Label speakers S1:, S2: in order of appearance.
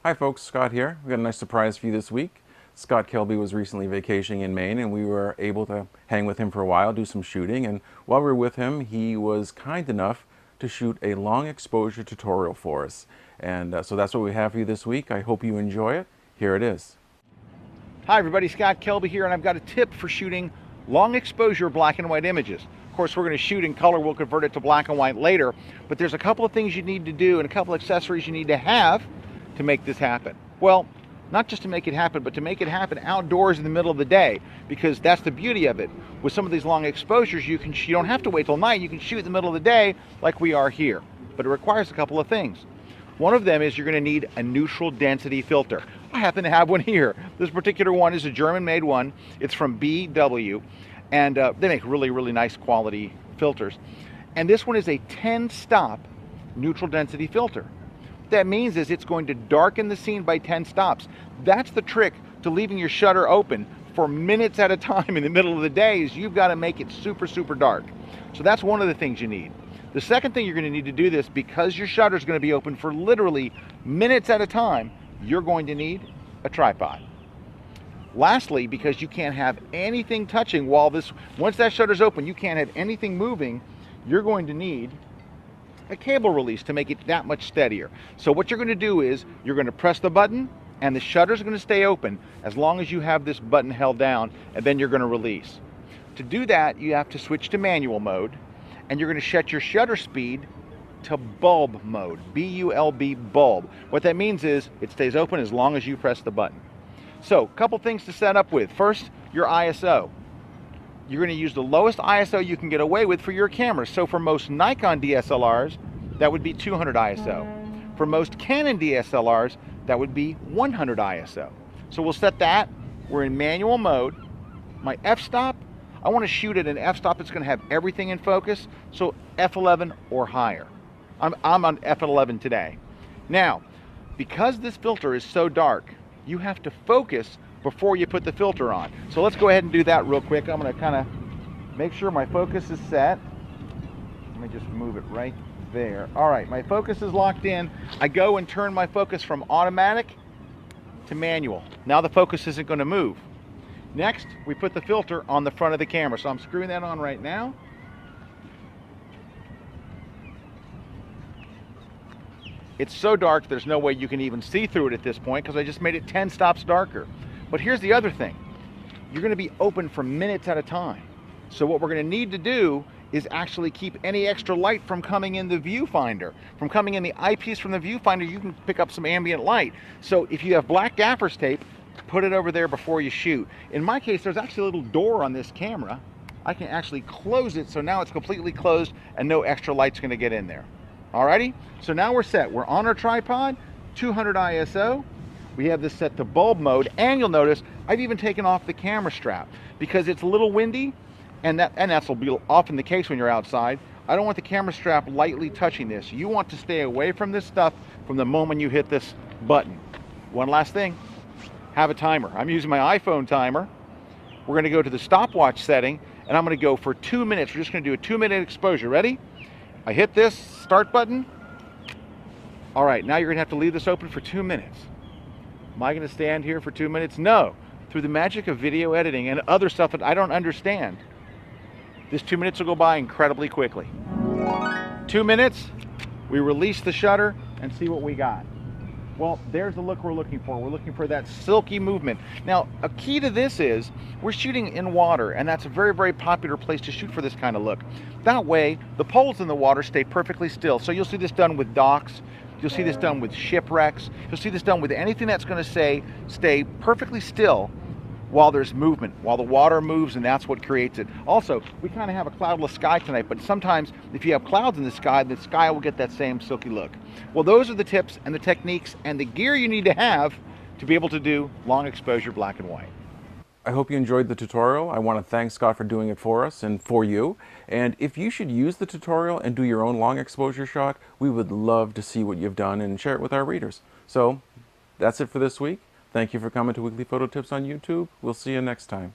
S1: Hi folks, Scott here. We got a nice surprise for you this week. Scott Kelby was recently vacationing in Maine and we were able to hang with him for a while, do some shooting, and while we were with him he was kind enough to shoot a long exposure tutorial for us. And so that's what we have for you this week. I hope you enjoy it. Here it is.
S2: Hi everybody, Scott Kelby here, and I've got a tip for shooting long exposure black and white images. Of course, we're going to shoot in color. We'll convert it to black and white later, but there's a couple of things you need to do and a couple of accessories you need to have to make this happen. Well, not just to make it happen, but to make it happen outdoors in the middle of the day, because that's the beauty of it. With some of these long exposures, you don't have to wait till night. You can shoot in the middle of the day like we are here, but it requires a couple of things. One of them is you're going to need a neutral density filter. I happen to have one here. This particular one is a German-made one. It's from BW, and they make really, really nice quality filters. And this one is a 10-stop neutral density filter. What that means is it's going to darken the scene by 10 stops. That's the trick to leaving your shutter open for minutes at a time in the middle of the day, is you've got to make it super, super dark. So that's one of the things you need. The second thing you're going to need to do this, because your shutter is going to be open for literally minutes at a time, you're going to need a tripod. Lastly, because you can't have anything touching once that shutter's open, you can't have anything moving, you're going to need a cable release to make it that much steadier. So what you're going to do is you're going to press the button and the shutter's going to stay open as long as you have this button held down, and then you're going to release. To do that, you have to switch to manual mode, and you're going to set your shutter speed to bulb mode, B-U-L-B, bulb. What that means is it stays open as long as you press the button. So a couple things to set up with. First, your ISO. You're going to use the lowest ISO you can get away with for your camera. So for most Nikon DSLRs, that would be 200 ISO. For most Canon DSLRs, that would be 100 ISO. So we'll set that. We're in manual mode. My f-stop, I want to shoot at an f-stop that's going to have everything in focus, so f11 or higher. I'm on f11 today. Now, because this filter is so dark, you have to focus before you put the filter on. So let's go ahead and do that real quick. I'm going to kind of make sure my focus is set. Let me just move it right there. All right, my focus is locked in. I go and turn my focus from automatic to manual. Now the focus isn't going to move. Next, we put the filter on the front of the camera. So I'm screwing that on right now. It's so dark there's no way you can even see through it at this point, because I just made it 10 stops darker. But here's the other thing. You're going to be open for minutes at a time. So what we're going to need to do is actually keep any extra light from coming in the viewfinder. From coming in the eyepiece from the viewfinder, you can pick up some ambient light. So if you have black gaffer's tape, put it over there before you shoot. In my case, there's actually a little door on this camera. I can actually close it, so now it's completely closed and no extra light's going to get in there. Alrighty, so now we're set. We're on our tripod, 200 ISO. We have this set to bulb mode, and you'll notice I've even taken off the camera strap because it's a little windy, and that's will be often the case when you're outside. I don't want the camera strap lightly touching this. You want to stay away from this stuff from the moment you hit this button. One last thing, have a timer. I'm using my iPhone timer. We're going to go to the stopwatch setting, and I'm going to go for 2 minutes. We're just going to do a 2-minute exposure. Ready? I hit this start button. All right, now you're going to have to leave this open for 2 minutes. Am I going to stand here for 2 minutes? No. Through the magic of video editing and other stuff that I don't understand, this 2 minutes will go by incredibly quickly. 2 minutes, we release the shutter and see what we got. Well, there's the look we're looking for. We're looking for that silky movement. Now, a key to this is we're shooting in water, and that's a very, very popular place to shoot for this kind of look. That way, the poles in the water stay perfectly still. So you'll see this done with docks. You'll see this done with shipwrecks. You'll see this done with anything that's going to stay perfectly still while there's movement, while the water moves, and that's what creates it. Also, we kind of have a cloudless sky tonight, but sometimes if you have clouds in the sky will get that same silky look. Well, those are the tips and the techniques and the gear you need to have to be able to do long exposure black and white.
S1: I hope you enjoyed the tutorial. I want to thank Scott for doing it for us and for you. And if you should use the tutorial and do your own long exposure shot, we would love to see what you've done and share it with our readers. So that's it for this week. Thank you for coming to Weekly Photo Tips on YouTube. We'll see you next time.